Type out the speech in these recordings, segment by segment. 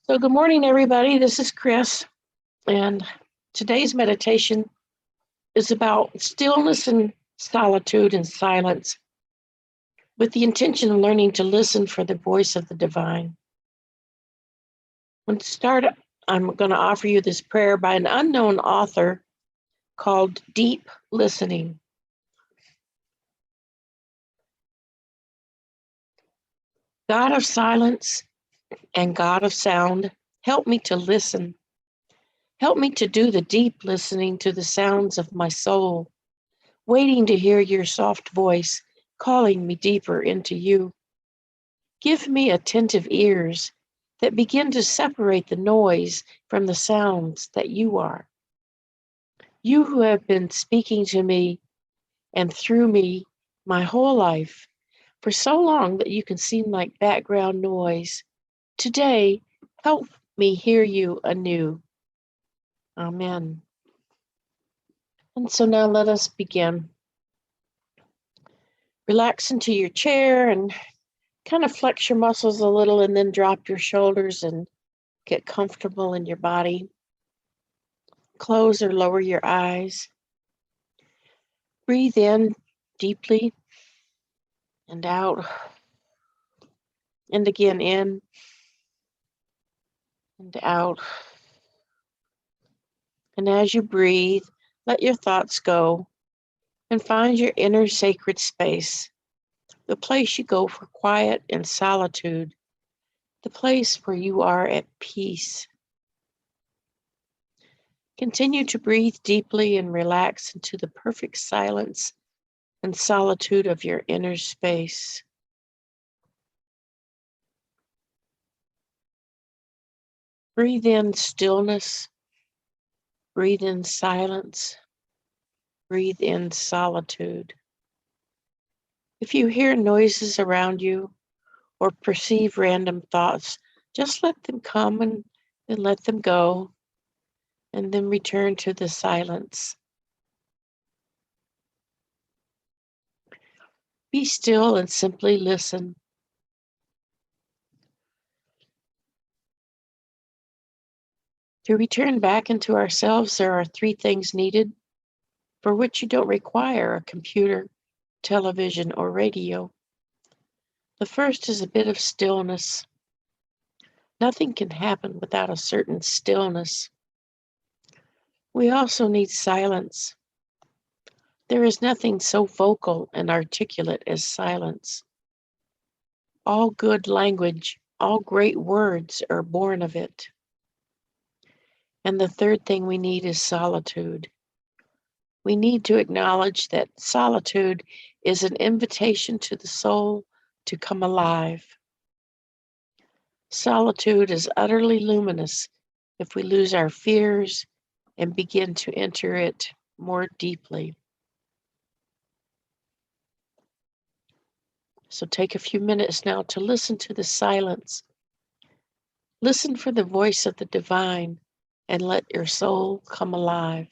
So, good morning, everybody. This is Chris, and today's meditation is about stillness and solitude and silence with the intention of learning to listen for the voice of the divine. To start, I'm going to offer you this prayer by an unknown author called Deep Listening. God of silence and God of sound, help me to listen. Help me to do the deep listening to the sounds of my soul, waiting to hear your soft voice calling me deeper into you. Give me attentive ears that begin to separate the noise from the sounds that you are. You who have been speaking to me and through me my whole life, for so long that you can seem like background noise. Today, help me hear you anew. Amen. And so now let us begin. Relax into your chair and kind of flex your muscles a little and then drop your shoulders and get comfortable in your body. Close or lower your eyes. Breathe in deeply and out. And again in and out. And as you breathe, let your thoughts go and find your inner sacred space, the place you go for quiet and solitude, the place where you are at peace. Continue to breathe deeply and relax into the perfect silence and solitude of your inner space. Breathe in stillness, breathe in silence, breathe in solitude. If you hear noises around you or perceive random thoughts, just let them come and then let them go, and then return to the silence. Be still and simply listen. To return back into ourselves, there are 3 things needed for which you don't require a computer, television, or radio. The first is a bit of stillness. Nothing can happen without a certain stillness. We also need silence. There is nothing so vocal and articulate as silence. All good language, all great words are born of it. And the third thing we need is solitude. We need to acknowledge that solitude is an invitation to the soul to come alive. Solitude is utterly luminous if we lose our fears and begin to enter it more deeply. So take a few minutes now to listen to the silence. Listen for the voice of the divine and let your soul come alive.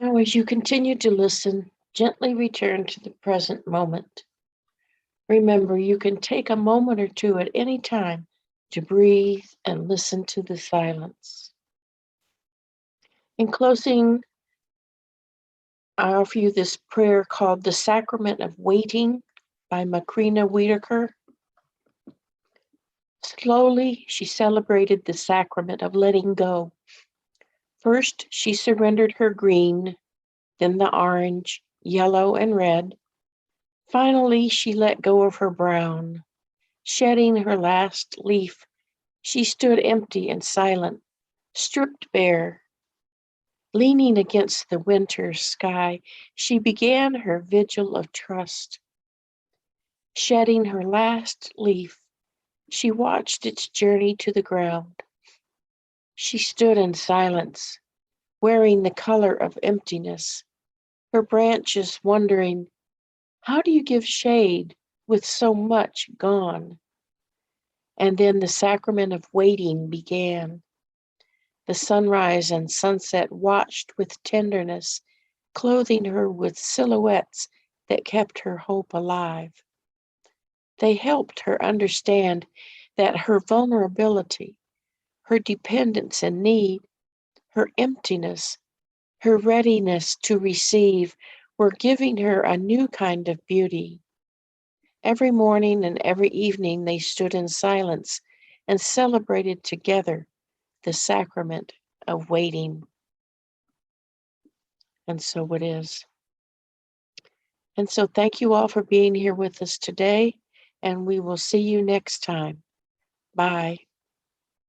Now, as you continue to listen, gently return to the present moment. Remember, you can take a moment or two at any time to breathe and listen to the silence. In closing, I offer you this prayer called the Sacrament of Waiting by Macrina Wiederkehr. Slowly, she celebrated the sacrament of letting go. First, she surrendered her green, then the orange, yellow, and red. Finally, she let go of her brown. Shedding her last leaf, she stood empty and silent, stripped bare. Leaning against the winter sky, she began her vigil of trust. Shedding her last leaf, she watched its journey to the ground. She stood in silence, wearing the color of emptiness, her branches wondering, how do you give shade with so much gone? And then the sacrament of waiting began. The sunrise and sunset watched with tenderness, clothing her with silhouettes that kept her hope alive. They helped her understand that her vulnerability, her dependence and need, her emptiness, her readiness to receive were giving her a new kind of beauty. Every morning and every evening they stood in silence and celebrated together the sacrament of waiting. And so it is. And so thank you all for being here with us today, and we will see you next time. Bye.